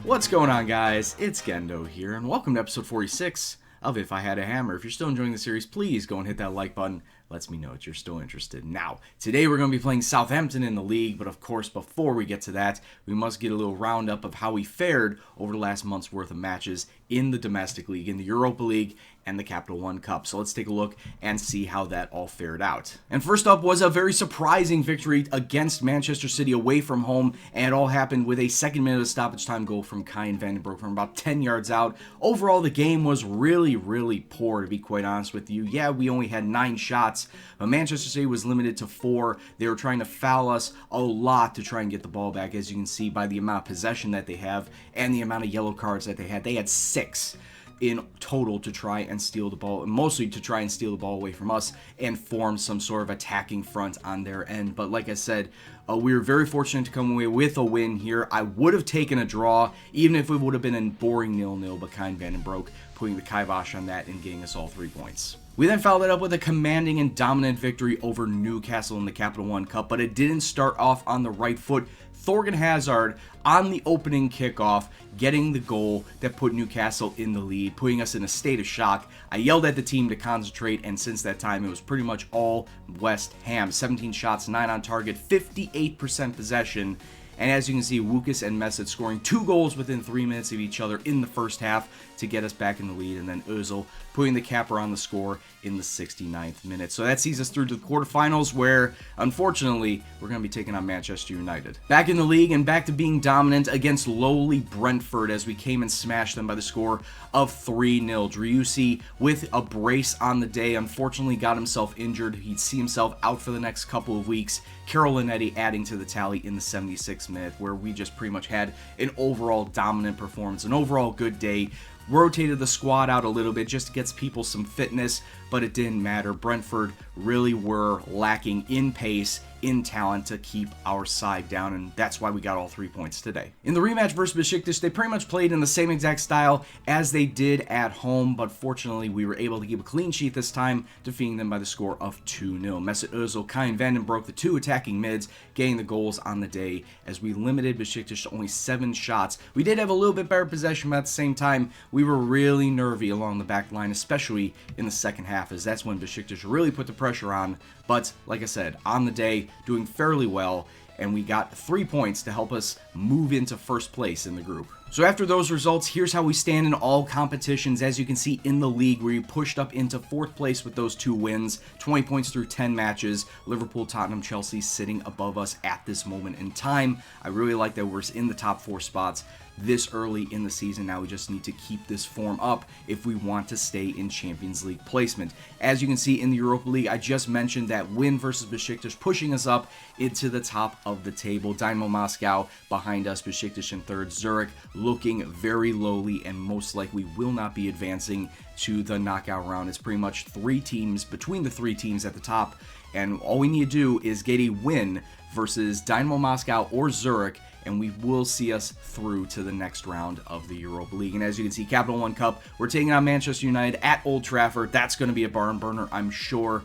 What's going on, guys? It's Gendo here, and welcome to episode 46 of If I Had a Hammer. If you're still enjoying the series, please go and hit that like button. Lets me know that you're still interested. Now, today we're going to be playing Southampton in the league, but of course, before we get to that, we must get a little roundup of how we fared over the last month's worth of matches in the domestic league, in the Europa League, and the Capital One Cup. So let's take a look and see how that all fared out. And first up was a very surprising victory against Manchester City away from home, and it all happened with a second minute of stoppage time goal from Kai van den Broek from about 10 yards out. Overall, the game was really poor, to be quite honest with you. Yeah, we only had 9 shots, but Manchester City was limited to 4. They were trying to foul us a lot to try and get the ball back, as you can see by the amount of possession that they have and the amount of yellow cards that they had. They had 6 in total to try and steal the ball, mostly to try and steal the ball away from us and form some sort of attacking front on their end. But like I said, we were very fortunate to come away with a win here. I would have taken a draw, even if it would have been a boring 0-0, but Kai van den Broek putting the kibosh on that and getting us all 3 points. We then followed it up with a commanding and dominant victory over Newcastle in the Capital One Cup, but it didn't start off on the right foot. Thorgan Hazard on the opening kickoff, getting the goal that put Newcastle in the lead, putting us in a state of shock. I yelled at the team to concentrate, and since that time, it was pretty much all West Ham. 17 shots, 9 on target, 58% possession. And as you can see, Wukas and Mesut scoring 2 goals within 3 minutes of each other in the first half to get us back in the lead, and then Ozil putting the capper on the score in the 69th minute. So that sees us through to the quarterfinals, where, unfortunately, we're going to be taking on Manchester United. Back in the league and back to being dominant against lowly Brentford as we came and smashed them by the score of 3-0. Driussi, with a brace on the day, unfortunately got himself injured. He'd see himself out for the next couple of weeks. Carolinetti adding to the tally in the 76th minute, where we just pretty much had an overall dominant performance, an overall good day. Rotated the squad out a little bit just to get people some fitness, but it didn't matter. Brentford really were lacking in pace, in talent to keep our side down, and that's why we got all 3 points today. In the rematch versus Besiktas, they pretty much played in the same exact style as they did at home, but fortunately we were able to keep a clean sheet this time, defeating them by the score of 2-0. Mesut Ozil, Kai van den Broek, the 2 attacking mids, getting the goals on the day as we limited Besiktas to only 7 shots. We did have a little bit better possession, but at the same time, we were really nervy along the back line, especially in the second half, as that's when Besiktas really put the pressure on. But like I said, on the day, doing fairly well, and we got 3 points to help us move into first place in the group. So after those results, here's how we stand in all competitions. As you can see in the league, we pushed up into 4th place with those 2 wins, 20 points through 10 matches. Liverpool, Tottenham, Chelsea sitting above us at this moment in time. I really like that we're in the top 4 spots this early in the season. Now we just need to keep this form up if we want to stay in Champions League placement. As you can see in the Europa League, I just mentioned that win versus Besiktas pushing us up into the top of the table. Dynamo Moscow behind us, Besiktas in 3rd, Zurich looking very lowly and most likely will not be advancing to the knockout round. It's pretty much 3 teams between the 3 teams at the top, and all we need to do is get a win versus Dynamo Moscow or Zurich, and we will see us through to the next round of the Europa League. And as you can see, Capital One Cup, we're taking on Manchester United at Old Trafford. That's going to be a barn burner, I'm sure.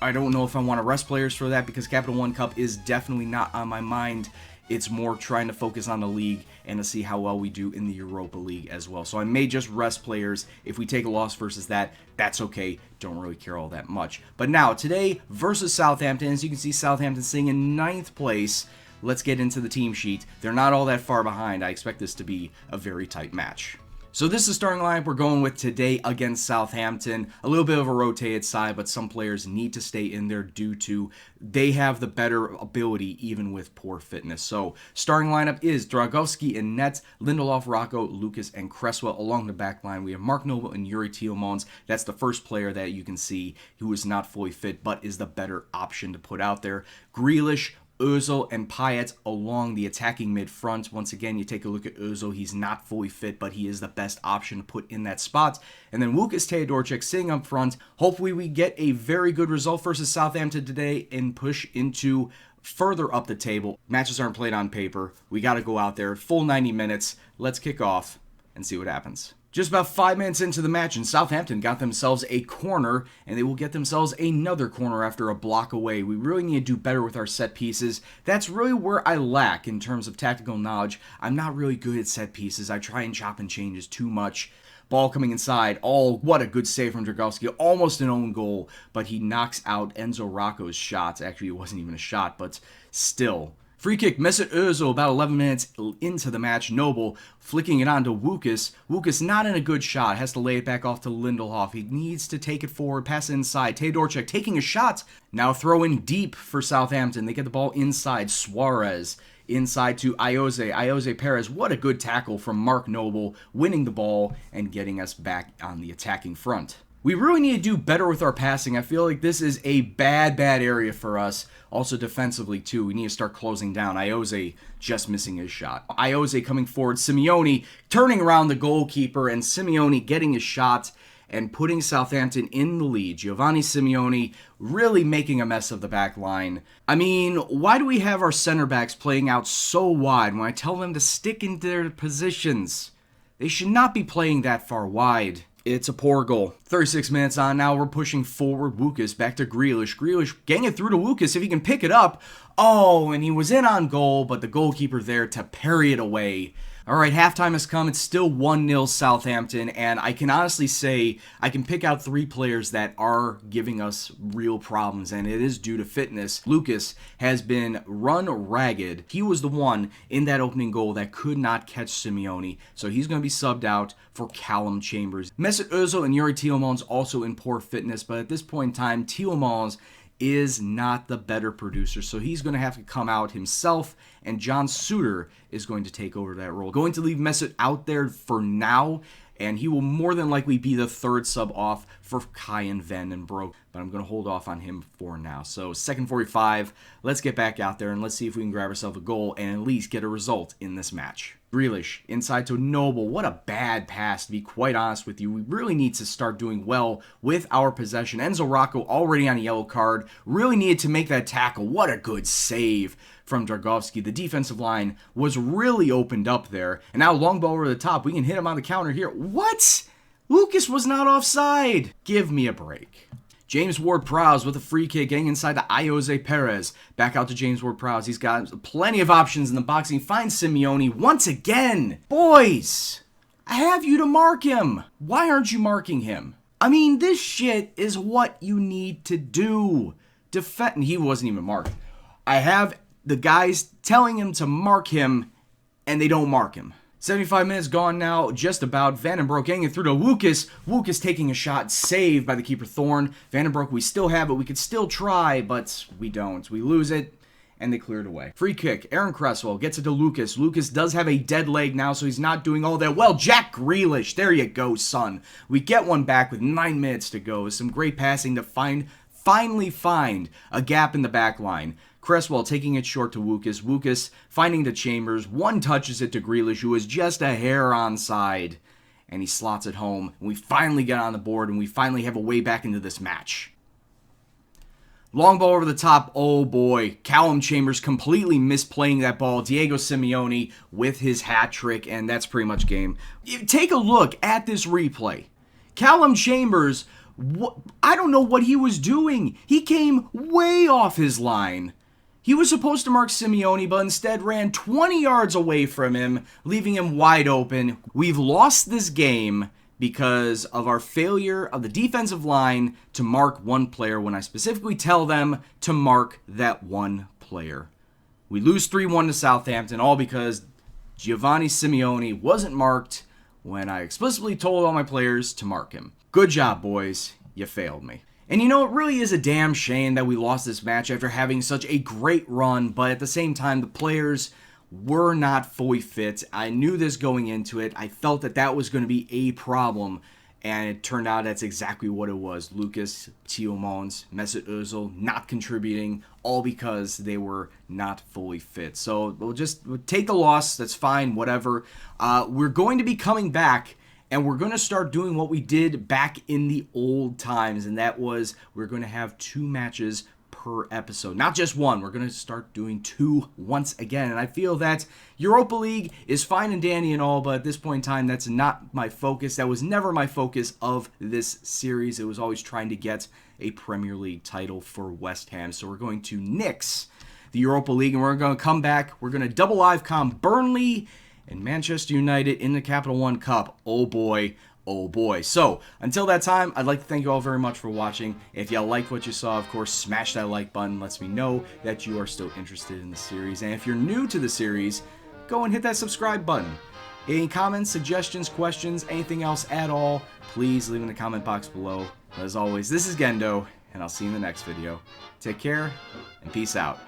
I don't know if I want to rest players for that, because Capital One Cup is definitely not on my mind. It's more trying to focus on the league and to see how well we do in the Europa League as well. So I may just rest players. If we take a loss versus that, that's okay. Don't really care all that much. But now, today versus Southampton, as you can see, Southampton sitting in 9th place. Let's get into the team sheet. They're not all that far behind. I expect this to be a very tight match. So this is the starting lineup we're going with today against Southampton. A little bit of a rotated side, but some players need to stay in there due to they have the better ability even with poor fitness. So starting lineup is Dragowski in net, Lindelof, Rocco, Lucas, and Cresswell along the back line. We have Mark Noble and Yuri Tielemans. That's the first player that you can see who is not fully fit, but is the better option to put out there. Grealish, Ozil, and Payet along the attacking mid front. Once again, you take a look at Ozil. He's not fully fit, but he is the best option to put in that spot. And then Łukasz Teodorczyk sitting up front. Hopefully we get a very good result versus Southampton today and push into further up the table. Matches aren't played on paper. We got to go out there full 90 minutes. Let's kick off and see what happens. Just about 5 minutes into the match, and Southampton got themselves a corner, and they will get themselves another corner after a block away. We really need to do better with our set pieces. That's really where I lack in terms of tactical knowledge. I'm not really good at set pieces. I try and chop and changes too much. Ball coming inside. Oh, what a good save from Dragowski. Almost an own goal, but he knocks out Enzo Rocco's shots. Actually, it wasn't even a shot, but still. Free kick, Mesut Ozil about 11 minutes into the match. Noble flicking it on to Wukas. Wukas not in a good shot. Has to lay it back off to Lindelof. He needs to take it forward, pass it inside. Teodorczyk taking a shot. Now throw in deep for Southampton. They get the ball inside. Suarez inside to Ayoze. Ayoze Perez. What a good tackle from Mark Noble. Winning the ball and getting us back on the attacking front. We really need to do better with our passing. I feel like this is a bad area for us. Also defensively, too. We need to start closing down. Ayoze just missing his shot. Ayoze coming forward. Simeone turning around the goalkeeper, and Simeone getting his shot and putting Southampton in the lead. Giovanni Simeone really making a mess of the back line. I mean, why do we have our center backs playing out so wide when I tell them to stick in their positions? They should not be playing that far wide. It's a poor goal. 36 minutes on now, we're pushing forward. Wukas back to Grealish. Grealish getting it through to Wukas if he can pick it up. Oh, and he was in on goal, but the goalkeeper there to parry it away. All right, halftime has come. It's still 1-0 Southampton, and I can honestly say I can pick out 3 players that are giving us real problems, and it is due to fitness. Lucas has been run ragged. He was the one in that opening goal that could not catch Simeone, so he's going to be subbed out for Callum Chambers. Mesut Ozil and Yuri Tielemans also in poor fitness, but at this point in time, Tielemans is not the better producer, so he's going to have to come out himself, and John Suter is going to take over that role. Going to leave Mesut out there for now, and he will more than likely be the third sub off for Kyan Van den Broek, but I'm going to hold off on him for now. So, second 45, let's get back out there, and let's see if we can grab ourselves a goal and at least get a result in this match. Grealish, inside to Noble. What a bad pass, to be quite honest with you. We really need to start doing well with our possession. Enzo Rocco already on a yellow card. Really needed to make that tackle. What a good save from Dragowski. The defensive line was really opened up there. And now long ball over the top. We can hit him on the counter here. What? Lucas was not offside. Give me a break. James Ward-Prowse with a free kick getting inside to Ayoze Perez. Back out to James Ward-Prowse. He's got plenty of options in the box. He finds Simeone once again. Boys, I have you to mark him. Why aren't you marking him? I mean, this shit is what you need to do. Defend. He wasn't even marked. I have the guys telling him to mark him, and they don't mark him. 75 minutes gone now, just about. Van den Broek getting it through to Wukas. Wukas taking a shot, saved by the keeper Thorn. Van den Broek, we still have it. We could still try, but we don't. We lose it, and they clear it away. Free kick. Aaron Cresswell gets it to Lucas. Lucas does have a dead leg now, so he's not doing all that well. Jack Grealish, there you go, son. We get one back with 9 minutes to go. Some great passing to finally find a gap in the back line. Cresswell taking it short to Wukas. Wukas finding the Chambers. One touches it to Grealish, who is just a hair onside. And he slots it home. And we finally get on the board, and we finally have a way back into this match. Long ball over the top. Oh boy. Callum Chambers completely misplaying that ball. Diego Simeone with his hat trick, and that's pretty much game. Take a look at this replay. Callum Chambers, I don't know what he was doing. He came way off his line. He was supposed to mark Simeone, but instead ran 20 yards away from him, leaving him wide open. We've lost this game because of our failure of the defensive line to mark one player when I specifically tell them to mark that one player. We lose 3-1 to Southampton, all because Giovanni Simeone wasn't marked when I explicitly told all my players to mark him. Good job, boys. You failed me. And you know, it really is a damn shame that we lost this match after having such a great run, but at the same time, the players were not fully fit. I knew this going into it. I felt that that was going to be a problem, and it turned out that's exactly what it was. Lucas, Tielemans, Mesut Ozil not contributing, all because they were not fully fit. So we'll take the loss. That's fine, whatever. We're going to be coming back, and we're going to start doing what we did back in the old times, and that was we're going to have 2 matches per episode. Not just one. We're going to start doing 2 once again. And I feel that Europa League is fine and dandy and all, but at this point in time, that's not my focus. That was never my focus of this series. It was always trying to get a Premier League title for West Ham. So we're going to nix the Europa League, and we're going to come back. We're going to double live com Burnley and Manchester United in the Capital One Cup. Oh boy. Oh boy. So, until that time, I'd like to thank you all very much for watching. If you liked what you saw, of course, smash that like button. Lets me know that you are still interested in the series. And if you're new to the series, go and hit that subscribe button. Any comments, suggestions, questions, anything else at all, please leave in the comment box below. As always, this is Gendo, and I'll see you in the next video. Take care, and peace out.